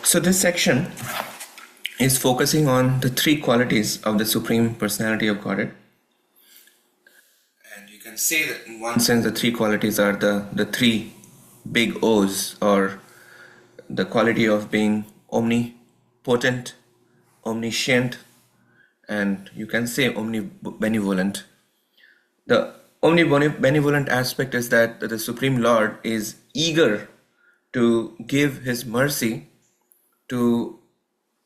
So this section is focusing on the three qualities of the Supreme Personality of Godhead. And you can say that in one sense the three qualities are the three big O's, or the quality of being omnipotent, omniscient, and you can say omnibenevolent. The omnibenevolent aspect is that the Supreme Lord is eager to give His mercy to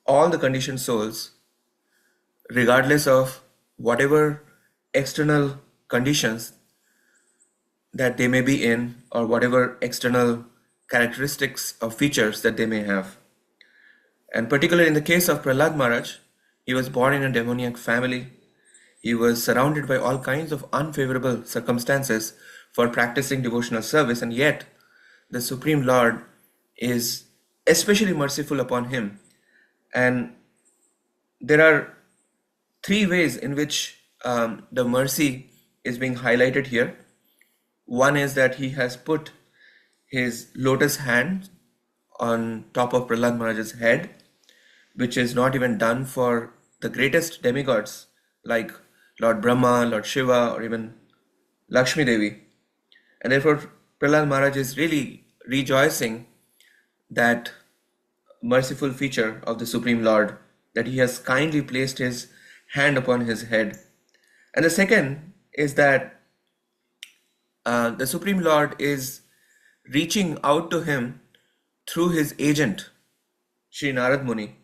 all the conditioned souls, regardless of whatever external conditions that they may be in, or whatever external characteristics or features that they may have. And particularly in the case of Prahlāda Maharaj, he was born in a demoniac family. He was surrounded by all kinds of unfavorable circumstances for practicing devotional service, and yet the Supreme Lord is especially merciful upon him. And there are three ways in which the mercy is being highlighted here. One is that he has put his lotus hand on top of Prahlāda Maharaj's head, which is not even done for the greatest demigods like Lord Brahma, Lord Shiva, or even Lakshmi Devi. And therefore Prahlāda Maharaj is really rejoicing that merciful feature of the Supreme Lord, that he has kindly placed his hand upon his head. And the second is that the Supreme Lord is reaching out to him through his agent, Sri Narad Muni,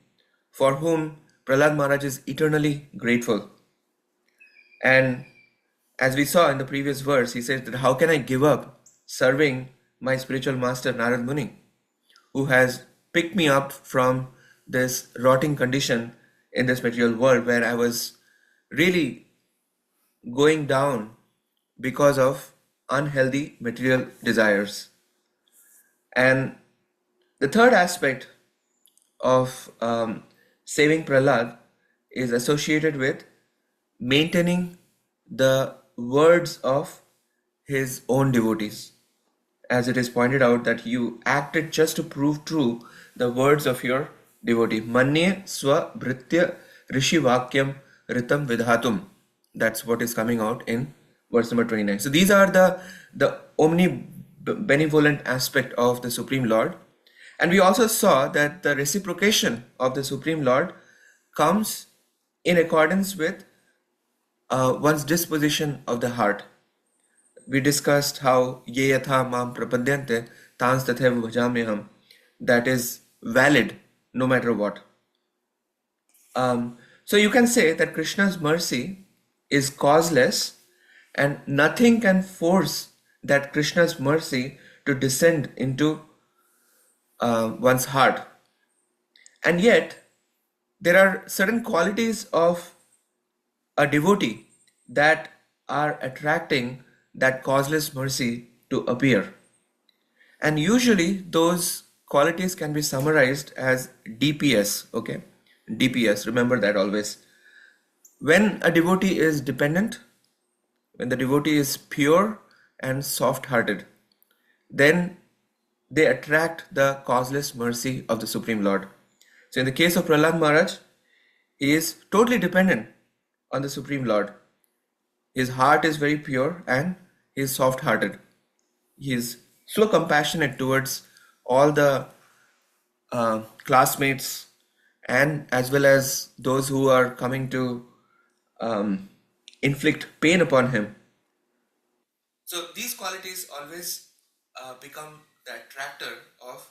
for whom Prahlāda Maharaj is eternally grateful. And as we saw in the previous verse, he says that how can I give up serving my spiritual master Narad Muni, who has picked me up from this rotting condition in this material world where I was really going down because of unhealthy material desires. And the third aspect of saving Prahlāda is associated with maintaining the words of his own devotees. As it is pointed out that you acted just to prove true the words of your devotee. Manye swa bhritya rishi vakyam ritam vidhatum. That's what is coming out in verse number 29. So these are the omnibenevolent aspect of the Supreme Lord. And we also saw that the reciprocation of the Supreme Lord comes in accordance with one's disposition of the heart. We discussed how ye yatha mam prapadyante tans tathaiva bhajamyaham, that is valid no matter what. So you can say that Krishna's mercy is causeless, and nothing can force that Krishna's mercy to descend into one's heart. And yet there are certain qualities of a devotee that are attracting that causeless mercy to appear. And usually those qualities can be summarized as DPS. Okay, DPS, remember that always. When a devotee is dependent, when the devotee is pure and soft-hearted, then they attract the causeless mercy of the Supreme Lord. So in the case of Prahlāda Maharaj, he is totally dependent on the Supreme Lord. His heart is very pure and he is soft-hearted. He is so compassionate towards all the classmates, and as well as those who are coming to inflict pain upon him. So these qualities always become the attractor of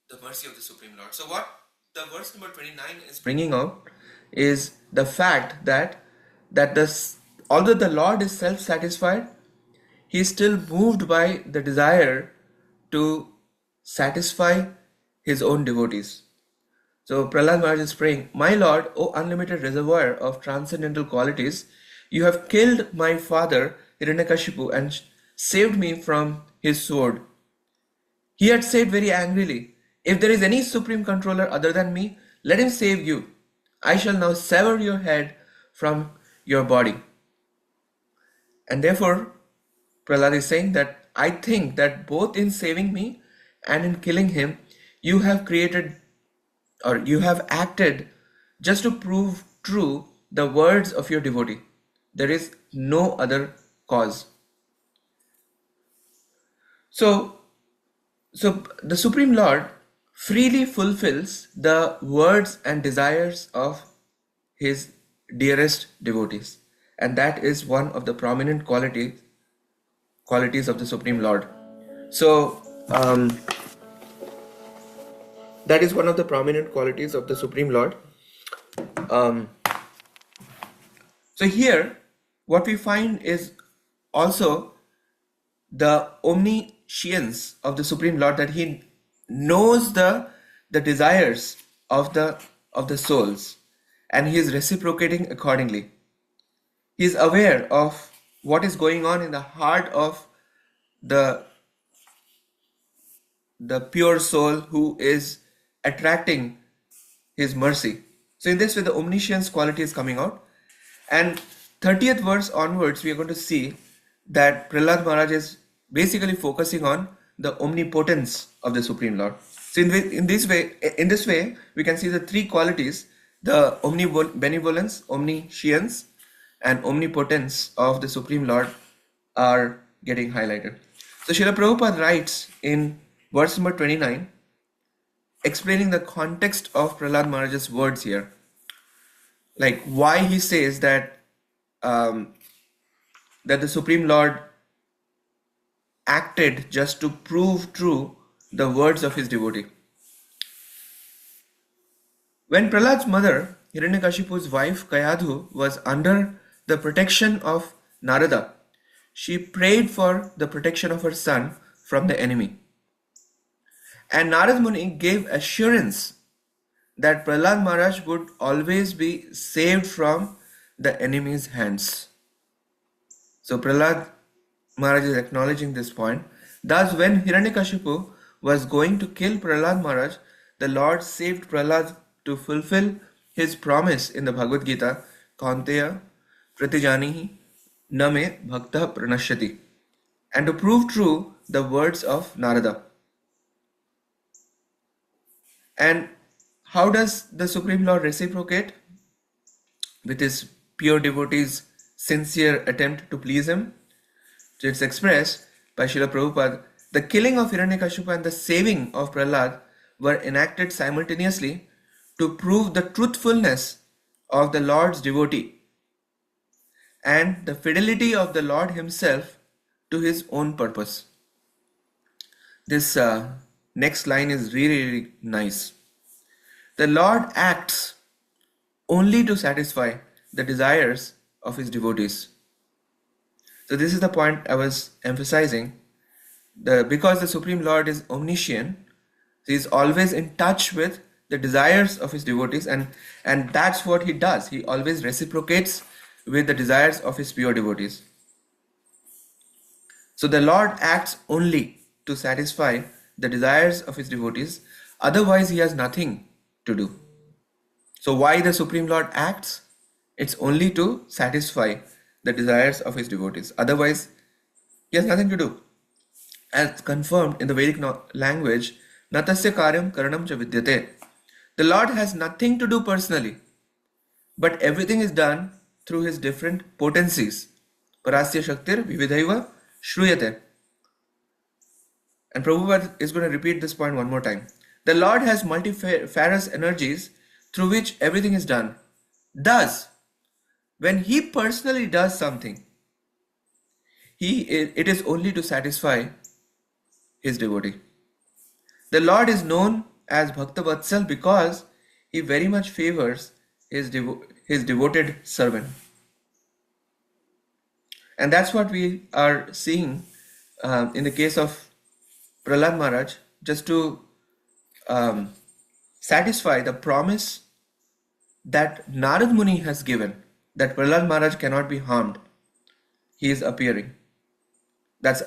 the mercy of the Supreme Lord. So what the verse number 29 is bringing out is the fact that although the Lord is self-satisfied, he is still moved by the desire to satisfy his own devotees. So Prahlāda Maharaj is praying, my Lord, O unlimited reservoir of transcendental qualities, you have killed my father Hiranyakashipu and saved me from his sword. He had said very angrily, if there is any supreme controller other than me, let him save you. I shall now sever your head from your body. And therefore Prahlāda is saying that I think that both in saving me and in killing him, you have created or you have acted just to prove true the words of your devotee. There is no other cause. So, so the Supreme Lord freely fulfills the words and desires of his dearest devotees, and that is one of the prominent qualities of the Supreme Lord. So, that is one of the prominent qualities of the Supreme Lord. Um, so here, what we find is also the omniscience of the Supreme Lord, that he knows the desires of the souls, and he is reciprocating accordingly. He is aware of what is going on in the heart of the the pure soul who is attracting his mercy. So in this way, the omniscience quality is coming out. And 30th verse onwards, we are going to see that Prahlāda Maharaj is basically focusing on the omnipotence of the Supreme Lord. So in this way, we can see the three qualities: the omnibenevolence, omniscience, and omnipotence of the Supreme Lord are getting highlighted. So Srila Prabhupada writes in verse number 29, explaining the context of Prahlāda Maharaj's words here, like why he says that that the Supreme Lord acted just to prove true the words of his devotee. When Prahlād's mother, Hiranyakashipu's wife Kayadhu, was under the protection of Narada, she prayed for the protection of her son from the enemy. And Narad Muni gave assurance that Prahlāda Maharaj would always be saved from the enemy's hands. So Prahlāda Maharaj is acknowledging this point. Thus, when Hiranyakashipu was going to kill Prahlāda Maharaj, the Lord saved Prahlāda to fulfill his promise in the Bhagavad Gita, Kaunteya Pratijanihi Name Bhakta Pranashyati, and to prove true the words of Narada. And how does the Supreme Lord reciprocate? With his pure devotee's sincere attempt to please him. So it's expressed by Srila Prabhupada. The killing of Hiranyakashipu and the saving of Prahlāda were enacted simultaneously to prove the truthfulness of the Lord's devotee and the fidelity of the Lord himself to his own purpose. This next line is really, really nice. The Lord acts only to satisfy the desires of his devotees. So this is the point I was emphasizing. Because the Supreme Lord is omniscient, he is always in touch with the desires of his devotees, and that's what he does. He always reciprocates with the desires of his pure devotees. So the Lord acts only to satisfy the desires of his devotees, otherwise he has nothing to do. So why the Supreme Lord acts? It's only to satisfy the desires of his devotees. Otherwise, he has nothing to do. As confirmed in the Vedic language, Natasya karyam karanam cha vidyate. The Lord has nothing to do personally, but everything is done through his different potencies. Parasya shaktir vividhaiva shruyate. And Prabhupada is going to repeat this point one more time. The Lord has multifarious energies through which everything is done. Thus, when he personally does something, it is only to satisfy his devotee. The Lord is known as Bhakta Vatsal because he very much favors his devoted servant. And that's what we are seeing in the case of Prahlāda Maharaj, just to satisfy the promise that Narad Muni has given, that Prahlāda Maharaj cannot be harmed. He is appearing. That's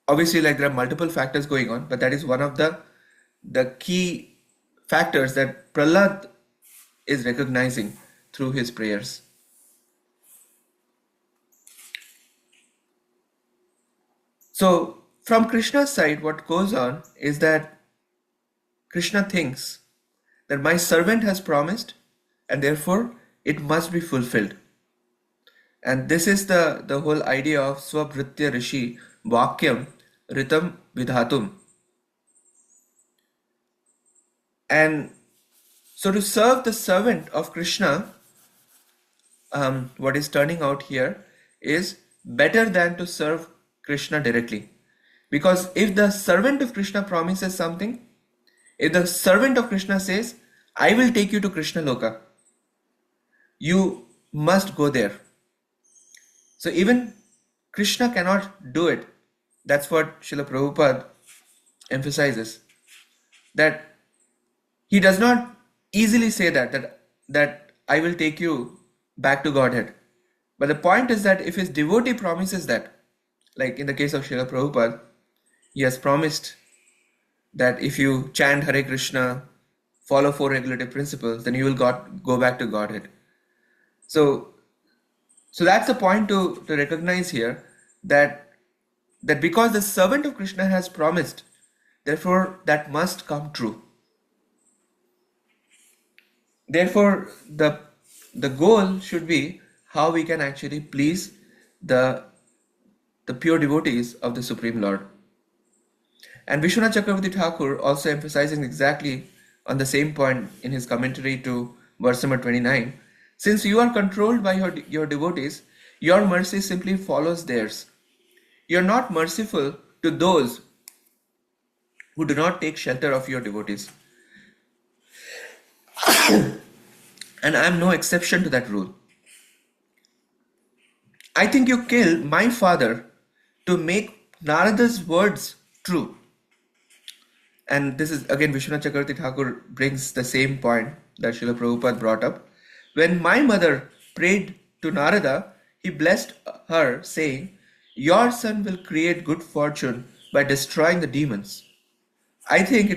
obviously, like, there are multiple factors going on, but that is one of the key factors that Prahlāda is recognizing through his prayers. So from Krishna's side, what goes on is that Krishna thinks that my servant has promised and therefore it must be fulfilled. And this is the whole idea of Swabhritya Rishi Vakyam Ritam Vidhatum. And so to serve the servant of Krishna, what is turning out here is better than to serve Krishna directly. Because if the servant of Krishna promises something, if the servant of Krishna says, I will take you to Krishna Loka, you must go there. So even Krishna cannot do it. That's what Srila Prabhupada emphasizes. That he does not easily say that I will take you back to Godhead. But the point is that if his devotee promises that, like in the case of Srila Prabhupada, he has promised that if you chant Hare Krishna, follow 4 regulative principles, then you will go back to Godhead. So that's the point to recognize here, that because the servant of Krishna has promised, therefore that must come true. Therefore, the goal should be how we can actually please the pure devotees of the Supreme Lord. And Vishwanath Chakravarti Thakur also emphasizing exactly on the same point in his commentary to verse number 29. Since you are controlled by your devotees, your mercy simply follows theirs. You are not merciful to those who do not take shelter of your devotees. And I am no exception to that rule. I think you killed my father to make Narada's words true. And this is again Vishwanath Chakravarti Thakur brings the same point that Srila Prabhupada brought up. When my mother prayed to Narada, he blessed her, saying, your son will create good fortune by destroying the demons. I think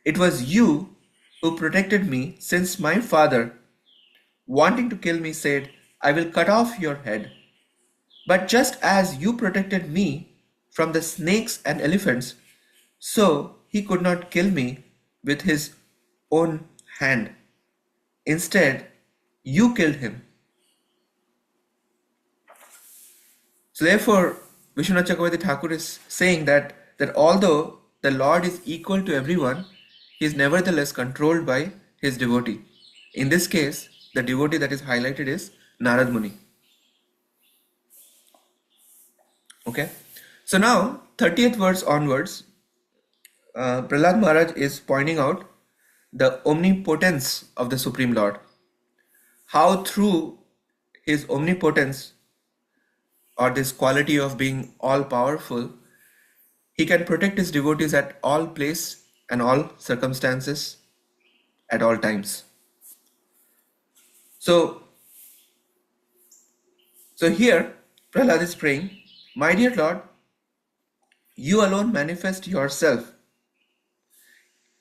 it was you who protected me, since my father, wanting to kill me, said, I will cut off your head. But just as you protected me from the snakes and elephants, so he could not kill me with his own hand. Instead, you killed him. So therefore, Vishwanath Chakravarti Thakur is saying that although the Lord is equal to everyone, he is nevertheless controlled by his devotee. In this case, the devotee that is highlighted is Narad Muni. Okay. So now, 30th verse onwards, Prahlāda Maharaj is pointing out the omnipotence of the Supreme Lord. How through his omnipotence, or this quality of being all-powerful, he can protect his devotees at all place and all circumstances at all times. So here Prahlāda is praying, my dear Lord, you alone manifest yourself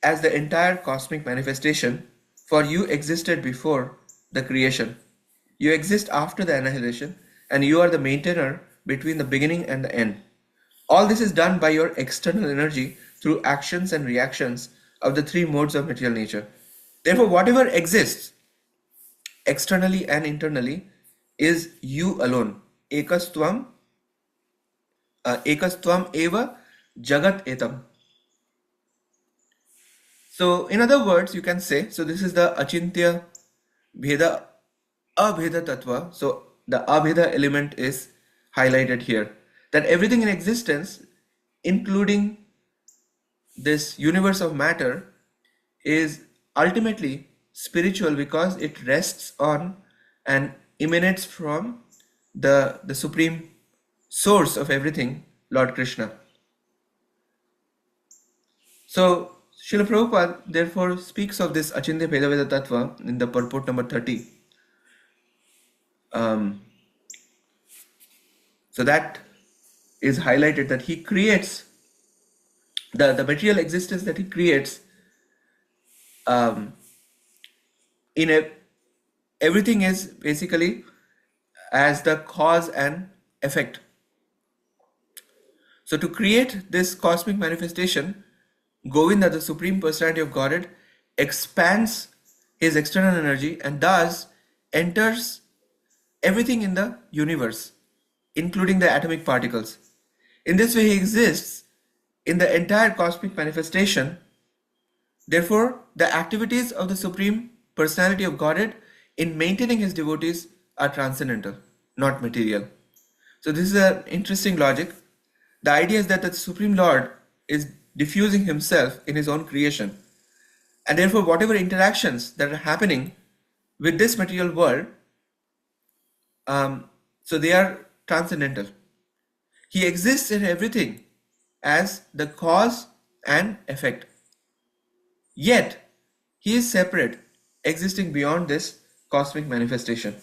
as the entire cosmic manifestation, for you existed before the creation. You exist after the annihilation, and you are the maintainer between the beginning and the end. All this is done by your external energy through actions and reactions of the 3 modes of material nature. Therefore, whatever exists externally and internally is you alone. Ekastvam eva jagat etam. So in other words, you can say, so this is the achintya bheda abheda tattva. So the abheda element is highlighted here, that everything in existence, including this universe of matter, is ultimately spiritual because it rests on and emanates from the supreme source of everything, Lord Krishna. So Srila Prabhupada therefore speaks of this Achintya Bheda Veda Tattva in the purport number 30. So that is highlighted, that he creates the material existence that he creates. Everything is basically as the cause and effect. So to create this cosmic manifestation, Govinda, the Supreme Personality of Godhead, expands his external energy and thus enters everything in the universe, including the atomic particles. In this way, he exists in the entire cosmic manifestation. Therefore, the activities of the Supreme Personality of Godhead in maintaining his devotees are transcendental, not material. So this is an interesting logic. The idea is that the Supreme Lord is diffusing himself in his own creation. And therefore, whatever interactions that are happening with this material world, so they are transcendental. He exists in everything as the cause and effect. Yet, he is separate, existing beyond this cosmic manifestation.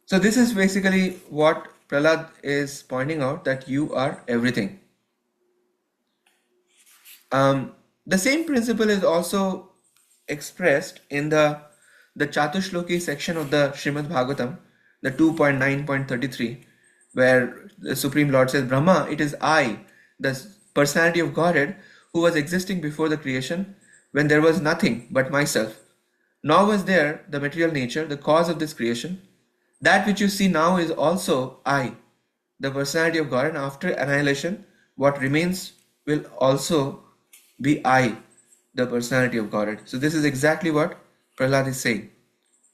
So this is basically what Prahlāda is pointing out, that you are everything. The same principle is also expressed in the Chatushloki section of the Srimad Bhagavatam, the 2.9.33, where the Supreme Lord says, Brahma, it is I, the personality of Godhead, who was existing before the creation when there was nothing but myself. Nor was there the material nature, the cause of this creation. That which you see now is also I, the personality of God, and after annihilation, what remains will also be I, the personality of Godhead. So this is exactly what Prahlāda is saying,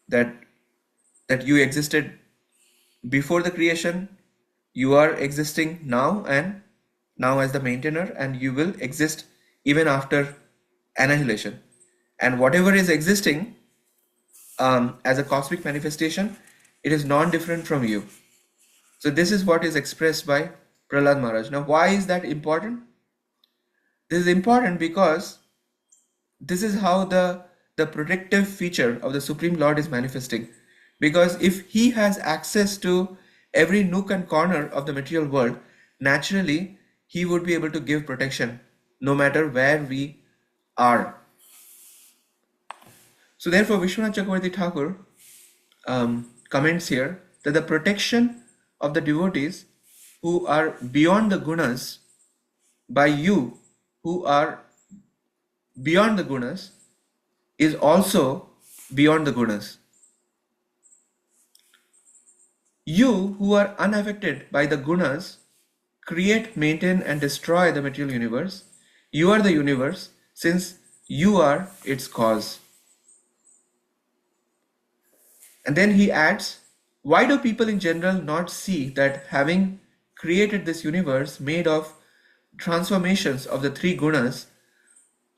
that you existed before the creation, you are existing now, and now as the maintainer, and you will exist even after annihilation. And whatever is existing as a cosmic manifestation, it is non-different from you. So this is what is expressed by Prahlāda Maharaj. Now, why is that important? This is important because this is how the protective feature of the Supreme Lord is manifesting. Because if he has access to every nook and corner of the material world, naturally he would be able to give protection no matter where we are. So therefore, Vishwanath Chakravarti Thakur comments here that the protection of the devotees who are beyond the gunas by you who are beyond the gunas is also beyond the gunas. You who are unaffected by the gunas create, maintain and destroy the material universe. You are the universe since you are its cause. And then he adds, why do people in general not see that having created this universe made of transformations of the three gunas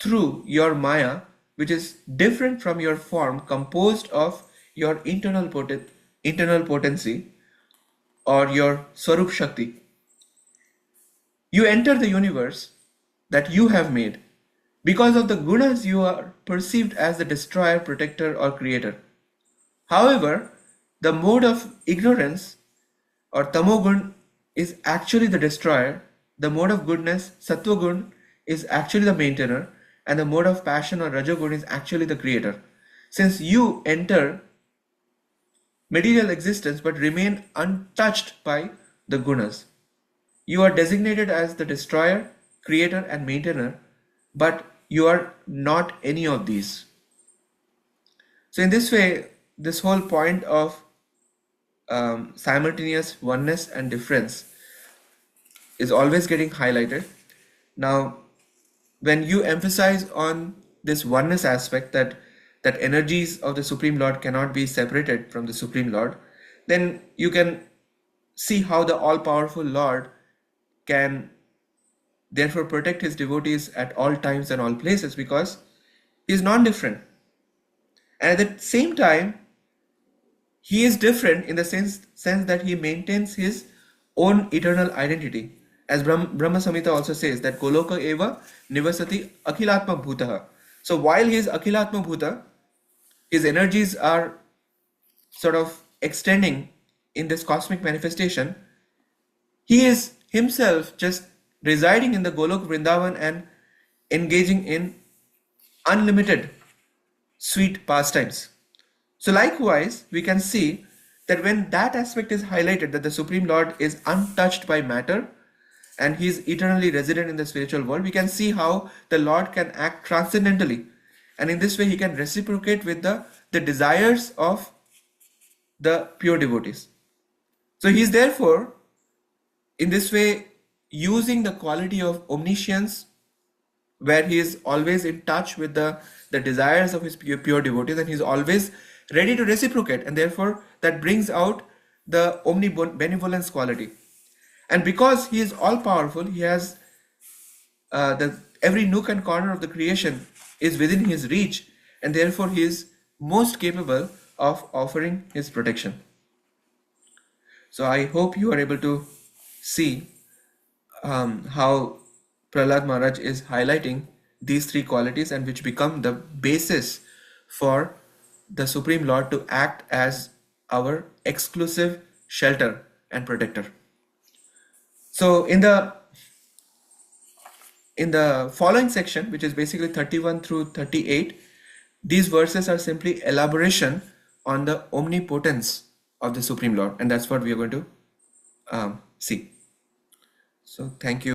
through your Maya, which is different from your form, composed of your internal potency or your Swarup Shakti, you enter the universe that you have made. Because of the gunas, you are perceived as the destroyer, protector or creator. However, the mode of ignorance or tamogun is actually the destroyer, the mode of goodness, sattvagun, is actually the maintainer, and the mode of passion or rajagun is actually the creator. Since you enter material existence but remain untouched by the gunas, you are designated as the destroyer, creator and maintainer, but you are not any of these. So in this way, this whole point of simultaneous oneness and difference is always getting highlighted. Now, when you emphasize on this oneness aspect, that energies of the Supreme Lord cannot be separated from the Supreme Lord, then you can see how the all-powerful Lord can therefore protect his devotees at all times and all places, because he is non-different. And at the same time, he is different in the sense that he maintains his own eternal identity. As Brahma Samhita also says that Goloka eva nivasati akhilatma bhutaha. So while he is akhilatma bhuta, his energies are sort of extending in this cosmic manifestation. He is himself just residing in the Golok Vrindavan and engaging in unlimited sweet pastimes. So likewise, we can see that when that aspect is highlighted, that the Supreme Lord is untouched by matter, and he is eternally resident in the spiritual world, we can see how the Lord can act transcendently, and in this way he can reciprocate with the desires of the pure devotees. So he is therefore in this way using the quality of omniscience, where he is always in touch with the desires of his pure devotees, and he is always ready to reciprocate, and therefore that brings out the omnibenevolence quality. And because he is all powerful, he has every nook and corner of the creation is within his reach, and therefore he is most capable of offering his protection. So I hope you are able to see how Prahlāda Maharaj is highlighting these three qualities, and which become the basis for the Supreme Lord to act as our exclusive shelter and protector. So in the following section, which is basically 31 through 38, these verses are simply elaboration on the omnipotence of the Supreme Lord, and that's what we are going to see. So thank you.